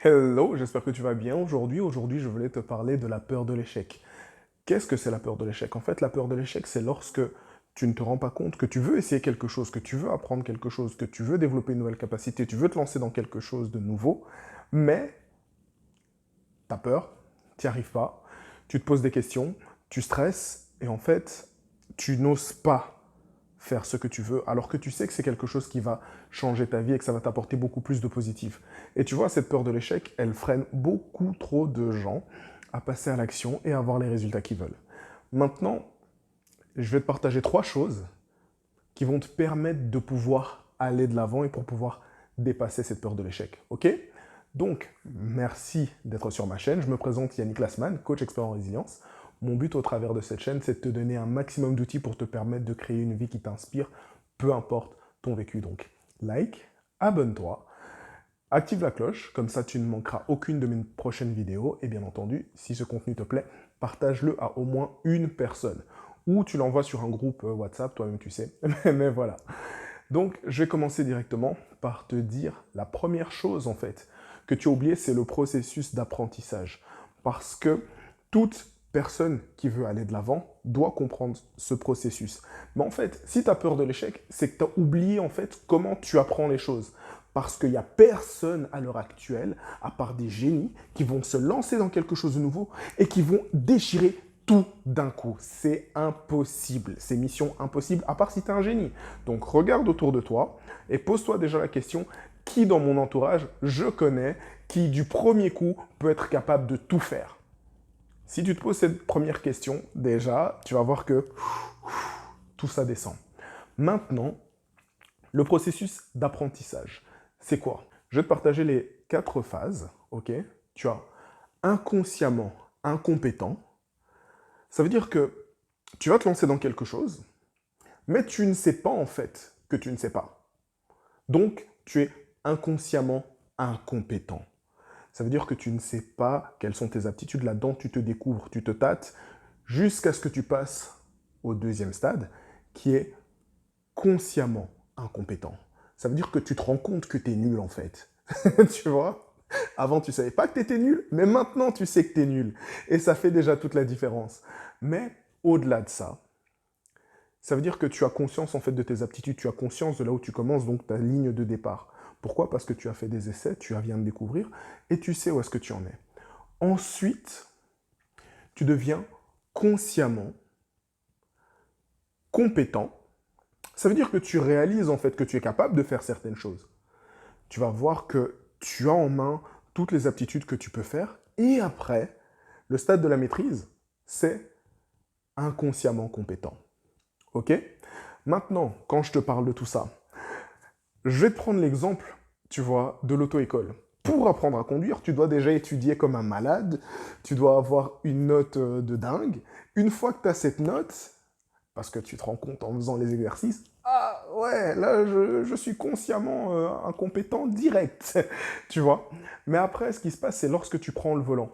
Hello, j'espère que tu vas bien aujourd'hui, je voulais te parler de la peur de l'échec. Qu'est-ce que c'est la peur de l'échec? En fait, la peur de l'échec, c'est lorsque tu ne te rends pas compte que tu veux essayer quelque chose, que tu veux apprendre quelque chose, que tu veux développer une nouvelle capacité, tu veux te lancer dans quelque chose de nouveau, mais tu as peur, tu n'y arrives pas, tu te poses des questions, tu stresses, et en fait, tu n'oses pas faire ce que tu veux, alors que tu sais que c'est quelque chose qui va changer ta vie et que ça va t'apporter beaucoup plus de positif. Et tu vois, cette peur de l'échec, elle freine beaucoup trop de gens à passer à l'action et à avoir les résultats qu'ils veulent. Maintenant, je vais te partager trois choses qui vont te permettre de pouvoir aller de l'avant et pour pouvoir dépasser cette peur de l'échec. Ok? Donc, merci d'être sur ma chaîne. Je me présente Yannick Lassman, coach expert en résilience. Mon but au travers de cette chaîne, c'est de te donner un maximum d'outils pour te permettre de créer une vie qui t'inspire, peu importe ton vécu. Donc, like, abonne-toi, active la cloche, comme ça tu ne manqueras aucune de mes prochaines vidéos. Et bien entendu, si ce contenu te plaît, partage-le à au moins une personne. Ou tu l'envoies sur un groupe WhatsApp, toi-même tu sais. Mais voilà. Donc, je vais commencer directement par te dire la première chose, en fait, que tu as oublié, c'est le processus d'apprentissage. Parce que toute personne qui veut aller de l'avant doit comprendre ce processus. Mais en fait, si tu as peur de l'échec, c'est que tu as oublié, en fait, comment tu apprends les choses. Parce qu'il n'y a personne à l'heure actuelle, à part des génies, qui vont se lancer dans quelque chose de nouveau et qui vont déchirer tout d'un coup. C'est impossible. C'est mission impossible, à part si tu es un génie. Donc regarde autour de toi et pose-toi déjà la question, qui dans mon entourage je connais qui du premier coup peut être capable de tout faire? Si tu te poses cette première question, déjà, tu vas voir que tout ça descend. Maintenant, le processus d'apprentissage, c'est quoi? Je vais te partager les 4 phases, ok? Tu as inconsciemment incompétent. Ça veut dire que tu vas te lancer dans quelque chose, mais tu ne sais pas en fait que tu ne sais pas. Donc, tu es inconsciemment incompétent. Ça veut dire que tu ne sais pas quelles sont tes aptitudes là-dedans, tu te découvres, tu te tâtes, jusqu'à ce que tu passes au deuxième stade, qui est consciemment incompétent. Ça veut dire que tu te rends compte que tu es nul en fait. Tu vois? Avant, tu savais pas que tu étais nul, mais maintenant, tu sais que tu es nul. Et ça fait déjà toute la différence. Mais au-delà de ça, ça veut dire que tu as conscience en fait de tes aptitudes, tu as conscience de là où tu commences, donc ta ligne de départ. Pourquoi? Parce que tu as fait des essais, tu viens de découvrir et tu sais où est-ce que tu en es. Ensuite, tu deviens consciemment compétent. Ça veut dire que tu réalises en fait que tu es capable de faire certaines choses. Tu vas voir que tu as en main toutes les aptitudes que tu peux faire et après, le stade de la maîtrise, c'est inconsciemment compétent. Ok? Maintenant, quand je te parle de tout ça, je vais te prendre l'exemple, tu vois, de l'auto-école. Pour apprendre à conduire, tu dois déjà étudier comme un malade, tu dois avoir une note de dingue. Une fois que tu as cette note, parce que tu te rends compte en faisant les exercices, ah ouais, là je suis consciemment incompétent direct, tu vois. Mais après, ce qui se passe, c'est lorsque tu prends le volant.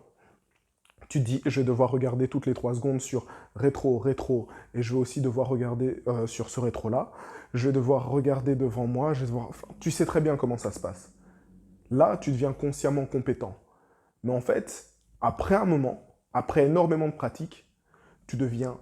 Tu te dis, je vais devoir regarder toutes les 3 secondes sur rétro, rétro, et je vais aussi devoir regarder sur ce rétro-là. Je vais devoir regarder devant moi, je vais devoir... Enfin, tu sais très bien comment ça se passe. Là, tu deviens consciemment compétent. Mais en fait, après un moment, après énormément de pratique, tu deviens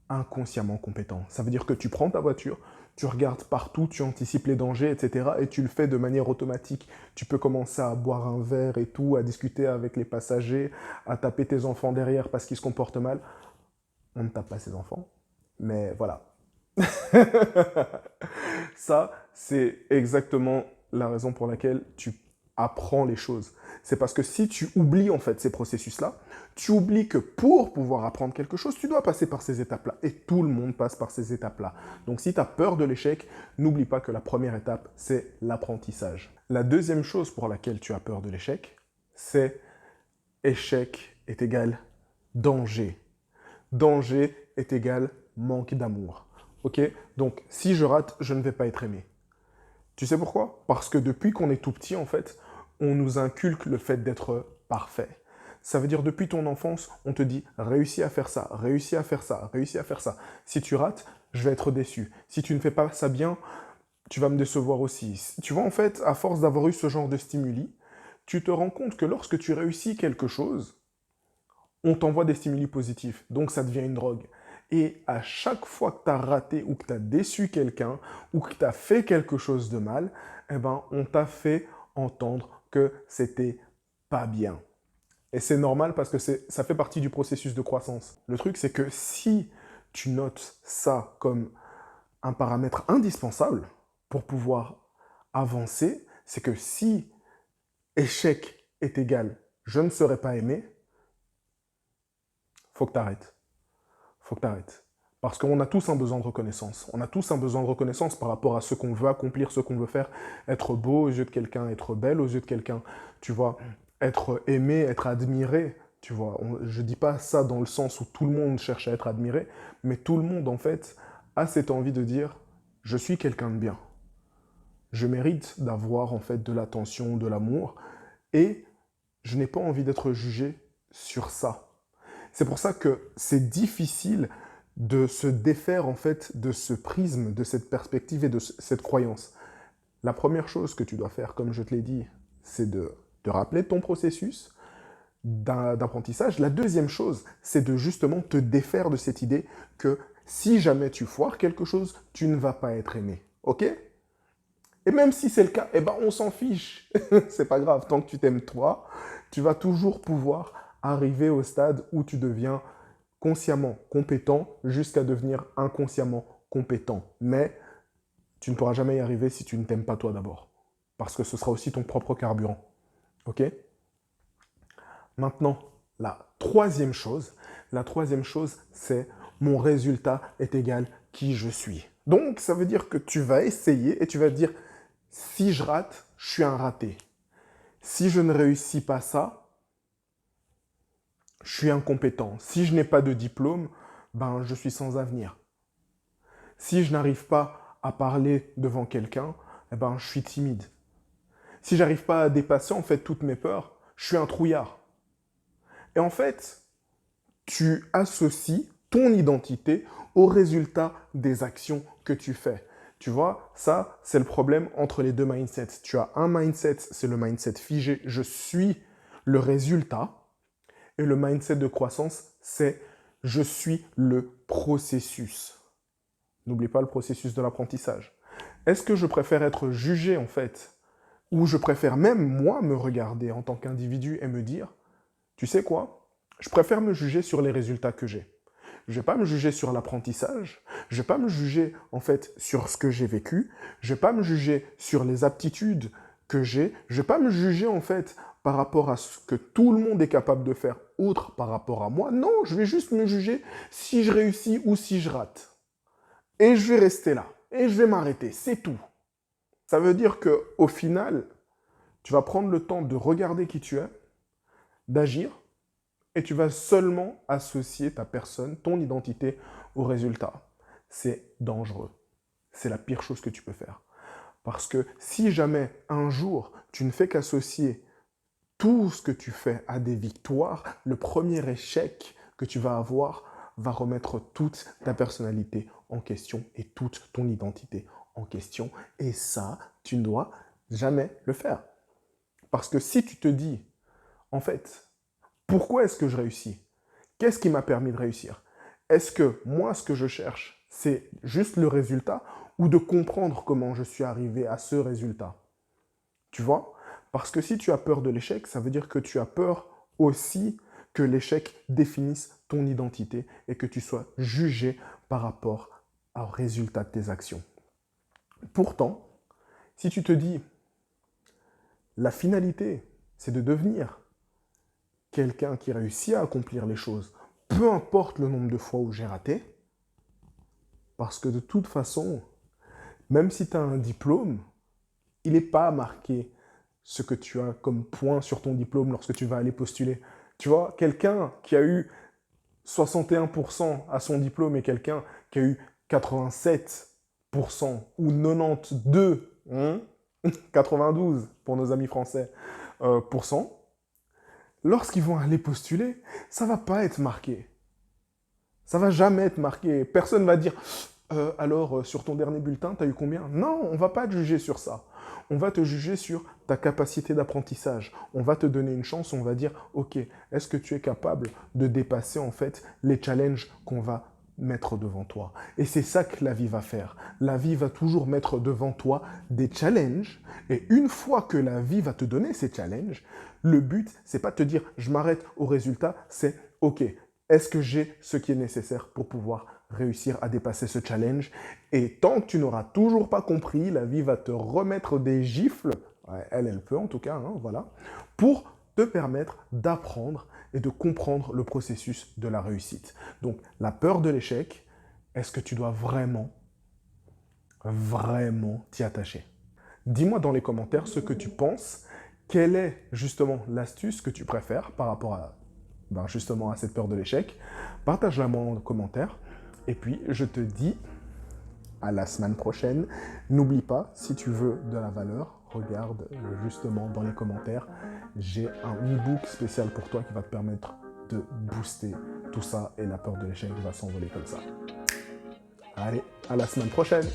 inconsciemment compétent. Ça veut dire que tu prends ta voiture, tu regardes partout, tu anticipes les dangers, etc. Et tu le fais de manière automatique. Tu peux commencer à boire un verre et tout, à discuter avec les passagers, à taper tes enfants derrière parce qu'ils se comportent mal. On ne tape pas ses enfants, mais voilà. Ça, c'est exactement la raison pour laquelle tu apprends les choses. C'est parce que si tu oublies en fait ces processus-là, tu oublies que pour pouvoir apprendre quelque chose, tu dois passer par ces étapes-là. Et tout le monde passe par ces étapes-là. Donc si tu as peur de l'échec, n'oublie pas que la première étape, c'est l'apprentissage. La deuxième chose pour laquelle tu as peur de l'échec, c'est échec est égal danger. Danger est égal manque d'amour. Ok? Donc si je rate, je ne vais pas être aimé. Tu sais pourquoi? Parce que depuis qu'on est tout petit, en fait, on nous inculque le fait d'être parfait. Ça veut dire depuis ton enfance, on te dit réussis à faire ça, réussis à faire ça, réussis à faire ça. Si tu rates, je vais être déçu. Si tu ne fais pas ça bien, tu vas me décevoir aussi. Tu vois, en fait, à force d'avoir eu ce genre de stimuli, tu te rends compte que lorsque tu réussis quelque chose, on t'envoie des stimuli positifs. Donc ça devient une drogue. Et à chaque fois que tu as raté ou que tu as déçu quelqu'un ou que tu as fait quelque chose de mal, eh ben, on t'a fait entendre que c'était pas bien. Et c'est normal parce que ça fait partie du processus de croissance. Le truc, c'est que si tu notes ça comme un paramètre indispensable pour pouvoir avancer, c'est que si échec est égal je ne serai pas aimé, faut que tu arrêtes. Faut que tu arrêtes. Parce qu'on a tous un besoin de reconnaissance. On a tous un besoin de reconnaissance par rapport à ce qu'on veut accomplir, ce qu'on veut faire. Être beau aux yeux de quelqu'un, être belle aux yeux de quelqu'un, tu vois. Être aimé, être admiré, tu vois. Je ne dis pas ça dans le sens où tout le monde cherche à être admiré, mais tout le monde, en fait, a cette envie de dire « je suis quelqu'un de bien ». Je mérite d'avoir, en fait, de l'attention, de l'amour, et je n'ai pas envie d'être jugé sur ça. C'est pour ça que c'est difficile de se défaire en fait de ce prisme, de cette perspective et de cette croyance. La première chose que tu dois faire, comme je te l'ai dit, c'est de te rappeler de ton processus d'apprentissage. La deuxième chose, c'est de justement te défaire de cette idée que si jamais tu foires quelque chose, tu ne vas pas être aimé. Ok? Et même si c'est le cas, eh ben on s'en fiche. C'est pas grave, tant que tu t'aimes toi, tu vas toujours pouvoir arriver au stade où tu deviens consciemment compétent jusqu'à devenir inconsciemment compétent. Mais tu ne pourras jamais y arriver si tu ne t'aimes pas toi d'abord. Parce que ce sera aussi ton propre carburant. Ok? Maintenant, la troisième chose, c'est mon résultat est égal qui je suis. Donc, ça veut dire que tu vas essayer et tu vas dire, si je rate, je suis un raté. Si je ne réussis pas ça, je suis incompétent. Si je n'ai pas de diplôme, ben je suis sans avenir. Si je n'arrive pas à parler devant quelqu'un, eh ben je suis timide. Si j'arrive pas à dépasser en fait toutes mes peurs, je suis un trouillard. Et en fait, tu associes ton identité au résultat des actions que tu fais. Tu vois, ça, c'est le problème entre les deux mindsets. Tu as un mindset, c'est le mindset figé, je suis le résultat. Et le mindset de croissance, c'est je suis le processus. N'oublie pas le processus de l'apprentissage. Est-ce que je préfère être jugé en fait, ou je préfère même moi me regarder en tant qu'individu et me dire, tu sais quoi, je préfère me juger sur les résultats que j'ai. Je ne vais pas me juger sur l'apprentissage, je ne vais pas me juger en fait sur ce que j'ai vécu, je ne vais pas me juger sur les aptitudes que j'ai, je ne vais pas me juger en fait par rapport à ce que tout le monde est capable de faire, autre par rapport à moi. Non, je vais juste me juger si je réussis ou si je rate. Et je vais rester là, et je vais m'arrêter, c'est tout. Ça veut dire qu'au final, tu vas prendre le temps de regarder qui tu es, d'agir, et tu vas seulement associer ta personne, ton identité au résultat. C'est dangereux. C'est la pire chose que tu peux faire. Parce que si jamais un jour tu ne fais qu'associer tout ce que tu fais à des victoires, le premier échec que tu vas avoir va remettre toute ta personnalité en question et toute ton identité en question. Et ça, tu ne dois jamais le faire. Parce que si tu te dis, en fait, pourquoi est-ce que je réussis? Qu'est-ce qui m'a permis de réussir? Est-ce que moi, ce que je cherche, c'est juste le résultat ou de comprendre comment je suis arrivé à ce résultat? Tu vois? Parce que si tu as peur de l'échec, ça veut dire que tu as peur aussi que l'échec définisse ton identité et que tu sois jugé par rapport au résultat de tes actions. Pourtant, si tu te dis, la finalité, c'est de devenir quelqu'un qui réussit à accomplir les choses, peu importe le nombre de fois où j'ai raté, parce que de toute façon, même si tu as un diplôme, il n'est pas marqué ce que tu as comme point sur ton diplôme lorsque tu vas aller postuler. Tu vois, quelqu'un qui a eu 61% à son diplôme et quelqu'un qui a eu 87% ou 92, 92 pour nos amis français, lorsqu'ils vont aller postuler, ça va pas être marqué. Ça va jamais être marqué. Personne va dire alors sur ton dernier bulletin, tu as eu combien? Non, on va pas te juger sur ça. On va te juger sur ta capacité d'apprentissage. On va te donner une chance, on va dire, ok, est-ce que tu es capable de dépasser en fait les challenges qu'on va mettre devant toi? Et c'est ça que la vie va faire. La vie va toujours mettre devant toi des challenges. Et une fois que la vie va te donner ces challenges, le but, c'est pas de te dire, je m'arrête au résultat, c'est, ok, est-ce que j'ai ce qui est nécessaire pour pouvoir réussir à dépasser ce challenge? Et tant que tu n'auras toujours pas compris, la vie va te remettre des gifles, ouais, elle peut en tout cas, hein, voilà, pour te permettre d'apprendre et de comprendre le processus de la réussite. Donc, la peur de l'échec, est-ce que tu dois vraiment, vraiment t'y attacher? Dis-moi dans les commentaires ce que tu penses. Quelle est justement l'astuce que tu préfères par rapport à, justement à cette peur de l'échec? Partage-la moi en commentaire. Et puis, je te dis à la semaine prochaine. N'oublie pas, si tu veux de la valeur, regarde justement dans les commentaires. J'ai un e-book spécial pour toi qui va te permettre de booster tout ça et la peur de l'échec va s'envoler comme ça. Allez, à la semaine prochaine!